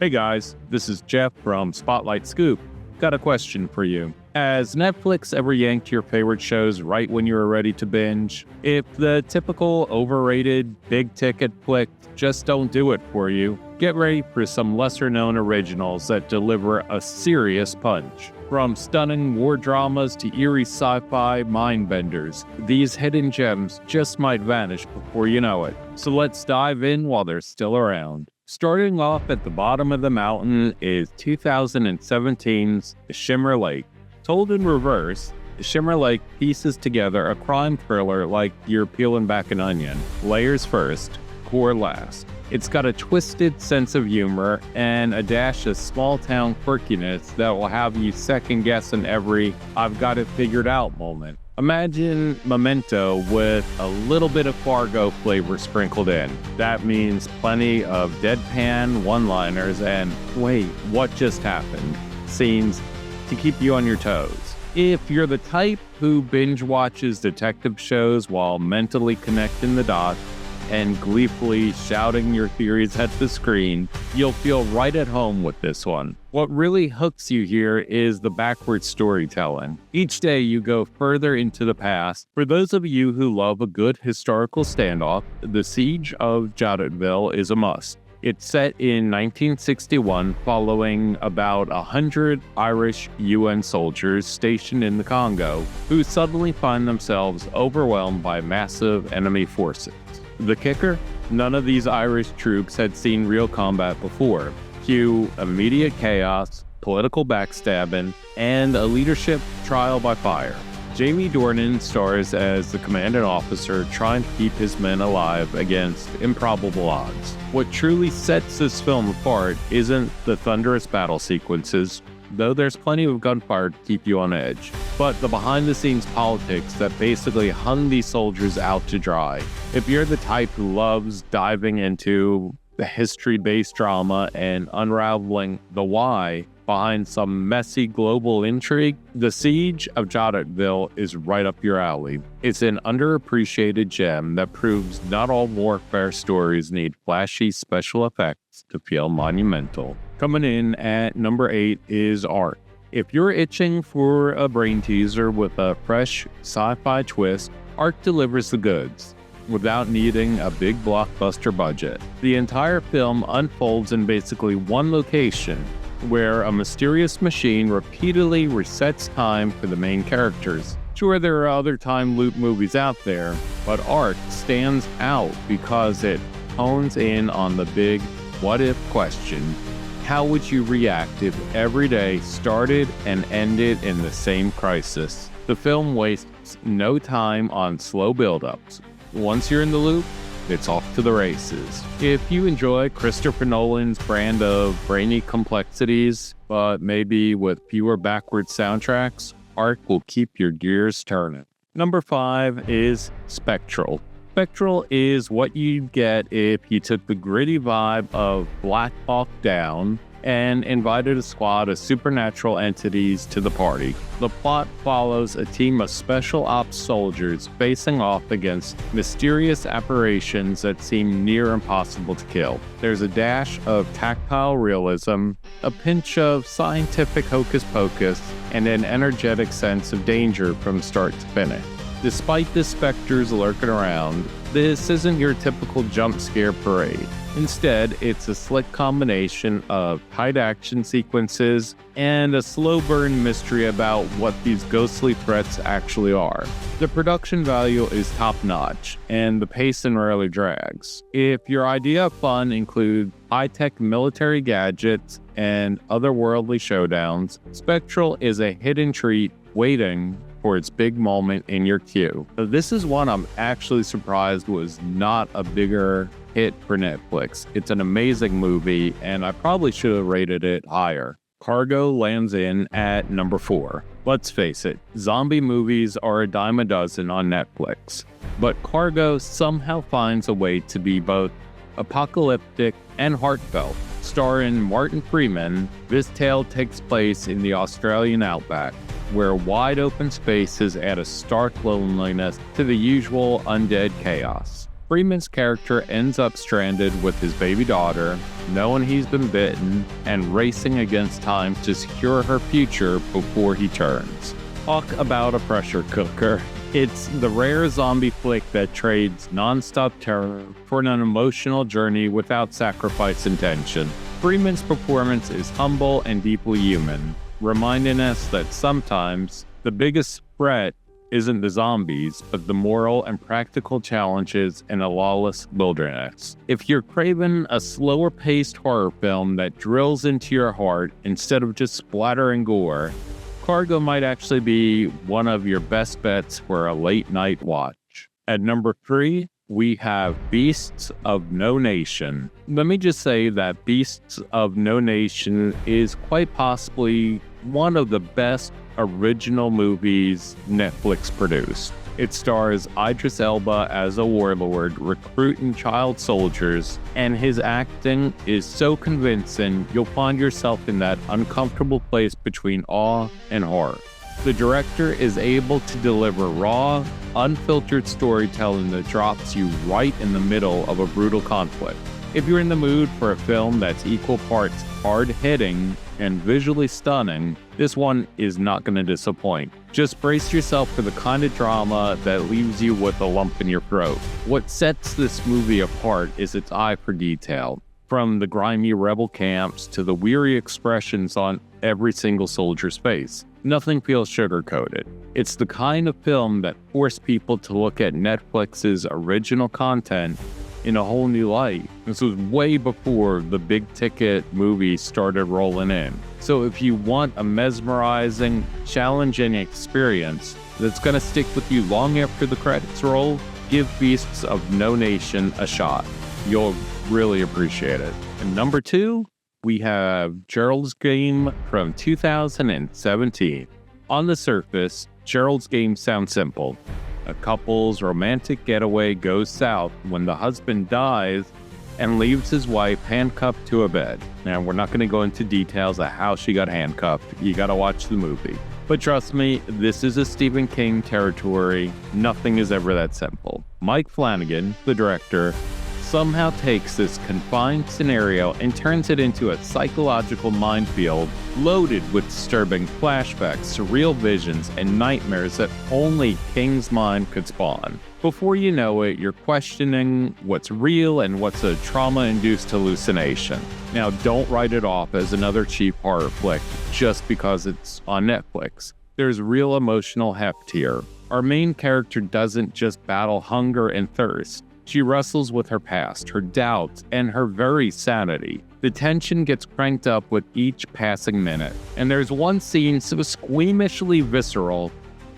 Hey guys, this is Jeff from Spotlight Scoop. Got a question for you. Has Netflix ever yanked your favorite shows right when you were ready to binge? If the typical overrated big ticket flicks just don't do it for you, get ready for some lesser known originals that deliver a serious punch. From stunning war dramas to eerie sci-fi mind benders, these hidden gems just might vanish before you know it. So let's dive in while they're still around. Starting off at the bottom of the mountain is 2017's Shimmer Lake. Told in reverse, Shimmer Lake pieces together a crime thriller like you're peeling back an onion. Layers first, core last. It's got a twisted sense of humor and a dash of small-town quirkiness that will have you second-guessing every "I've got it figured out" moment. Imagine Memento with a little bit of Fargo flavor sprinkled in. That means plenty of deadpan one-liners and "wait, what just happened?" scenes to keep you on your toes. If you're the type who binge watches detective shows while mentally connecting the dots and gleefully shouting your theories at the screen, you'll feel right at home with this one. What really hooks you here is the backward storytelling. Each day you go further into the past. For those of you who love a good historical standoff, the Siege of Jadotville is a must. It's set in 1961 following about 100 Irish UN soldiers stationed in the Congo who suddenly find themselves overwhelmed by massive enemy forces. The kicker? None of these Irish troops had seen real combat before. Cue immediate chaos, political backstabbing, and a leadership trial by fire. Jamie Dornan stars as the commanding officer trying to keep his men alive against improbable odds. What truly sets this film apart isn't the thunderous battle sequences, though there's plenty of gunfire to keep you on edge, but the behind-the-scenes politics that basically hung these soldiers out to dry. If you're the type who loves diving into the history-based drama and unraveling the why behind some messy global intrigue, The Siege of Jadotville is right up your alley. It's an underappreciated gem that proves not all warfare stories need flashy special effects to feel monumental. Coming in at number 8 is Ark. If you're itching for a brain teaser with a fresh sci-fi twist, Ark delivers the goods without needing a big blockbuster budget. The entire film unfolds in basically one location, where a mysterious machine repeatedly resets time for the main characters. Sure, there are other time loop movies out there, but Ark stands out because it hones in on the big what-if question. How would you react if every day started and ended in the same crisis? The film wastes no time on slow build-ups. Once you're in the loop, it's off to the races. If you enjoy Christopher Nolan's brand of brainy complexities, but maybe with fewer backwards soundtracks, Ark will keep your gears turning. Number 5 is Spectral. Spectral is what you'd get if you took the gritty vibe of Black Hawk Down and invited a squad of supernatural entities to the party. The plot follows a team of special ops soldiers facing off against mysterious apparitions that seem near impossible to kill. There's a dash of tactile realism, a pinch of scientific hocus pocus, and an energetic sense of danger from start to finish. Despite the specters lurking around, this isn't your typical jump scare parade. Instead, it's a slick combination of tight action sequences and a slow burn mystery about what these ghostly threats actually are. The production value is top-notch, and the pacing rarely drags. If your idea of fun includes high-tech military gadgets and otherworldly showdowns, Spectral is a hidden treat waiting for its big moment in your queue. This is one I'm actually surprised was not a bigger hit for Netflix. It's an amazing movie, and I probably should have rated it higher. Cargo lands in at number 4. Let's face it, zombie movies are a dime a dozen on Netflix, but Cargo somehow finds a way to be both apocalyptic and heartfelt. Starring Martin Freeman, this tale takes place in the Australian outback, where wide open spaces add a stark loneliness to the usual undead chaos. Freeman's character ends up stranded with his baby daughter, knowing he's been bitten, and racing against time to secure her future before he turns. Talk about a pressure cooker. It's the rare zombie flick that trades non-stop terror for an emotional journey without sacrifice and tension. Freeman's performance is humble and deeply human, reminding us that sometimes the biggest threat isn't the zombies, but the moral and practical challenges in a lawless wilderness. If you're craving a slower-paced horror film that drills into your heart instead of just splatter and gore, Cargo might actually be one of your best bets for a late-night watch. At number 3, we have Beasts of No Nation. Let me just say that Beasts of No Nation is quite possibly one of the best original movies Netflix produced. It stars Idris Elba as a warlord recruiting child soldiers, and his acting is so convincing you'll find yourself in that uncomfortable place between awe and horror. The director is able to deliver raw, unfiltered storytelling that drops you right in the middle of a brutal conflict. If you're in the mood for a film that's equal parts hard-hitting and visually stunning, this one is not going to disappoint. Just brace yourself for the kind of drama that leaves you with a lump in your throat. What sets this movie apart is its eye for detail. From the grimy rebel camps to the weary expressions on every single soldier's face. Nothing feels sugar-coated. It's the kind of film that forced people to look at Netflix's original content in a whole new light. This was way before the big-ticket movies started rolling in. So if you want a mesmerizing, challenging experience that's going to stick with you long after the credits roll, give Beasts of No Nation a shot. You'll really appreciate it. And number 2, we have Gerald's Game from 2017. On the surface, Gerald's Game sounds simple. A couple's romantic getaway goes south when the husband dies and leaves his wife handcuffed to a bed. Now, we're not going to go into details of how she got handcuffed. You got to watch the movie. But trust me, this is a Stephen King territory. Nothing is ever that simple. Mike Flanagan, the director, somehow takes this confined scenario and turns it into a psychological minefield loaded with disturbing flashbacks, surreal visions, and nightmares that only King's mind could spawn. Before you know it, you're questioning what's real and what's a trauma-induced hallucination. Now, don't write it off as another cheap horror flick just because it's on Netflix. There's real emotional heft here. Our main character doesn't just battle hunger and thirst. She wrestles with her past, her doubts, and her very sanity. The tension gets cranked up with each passing minute. And there's one scene so squeamishly visceral,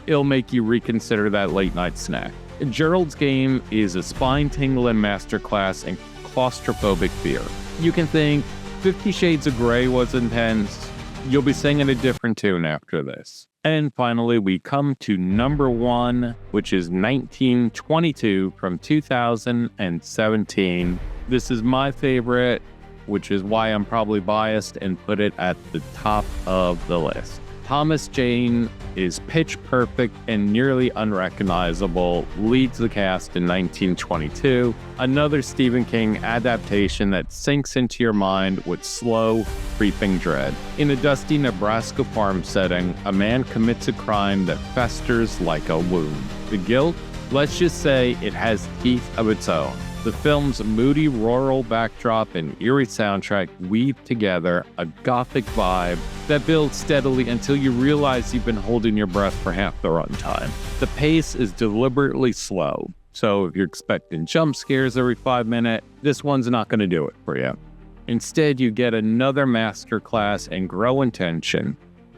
it'll make you reconsider that late-night snack. Gerald's Game is a spine-tingling masterclass in claustrophobic fear. You can think 50 Shades of Grey was intense. You'll be singing a different tune after this. And finally, we come to number 1, which is 1922 from 2017. This is my favorite, which is why I'm probably biased and put it at the top of the list. Thomas Jane is pitch perfect and nearly unrecognizable, leads the cast in 1922, another Stephen King adaptation that sinks into your mind with slow, creeping dread. In a dusty Nebraska farm setting, a man commits a crime that festers like a wound. The guilt? Let's just say it has teeth of its own. The film's moody rural backdrop and eerie soundtrack weave together a gothic vibe that builds steadily until you realize you've been holding your breath for half the runtime. The pace is deliberately slow, so if you're expecting jump scares every 5 minutes, this one's not going to do it for you. Instead, you get another masterclass in growing tension,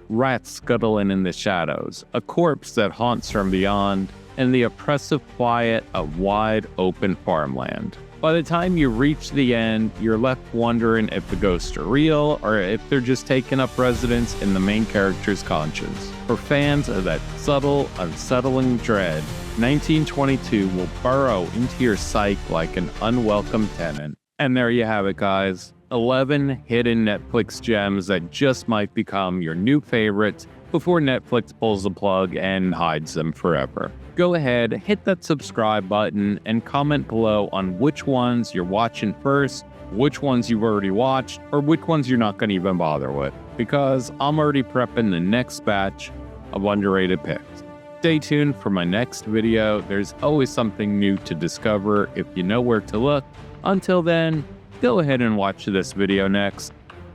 rats scuttling in the shadows, a corpse that haunts from beyond, and the oppressive quiet of wide open farmland. By the time you reach the end, you're left wondering if the ghosts are real or if they're just taking up residence in the main character's conscience. For fans of that subtle, unsettling dread, 1922 will burrow into your psyche like an unwelcome tenant. And there you have it, guys. 11 hidden Netflix gems that just might become your new favorites before Netflix pulls the plug and hides them forever. Go ahead, hit that subscribe button, and comment below on which ones you're watching first, which ones you've already watched, or which ones you're not going to even bother with, because I'm already prepping the next batch of underrated picks. Stay tuned for my next video. There's always something new to discover if you know where to look. Until then, go ahead and watch this video next.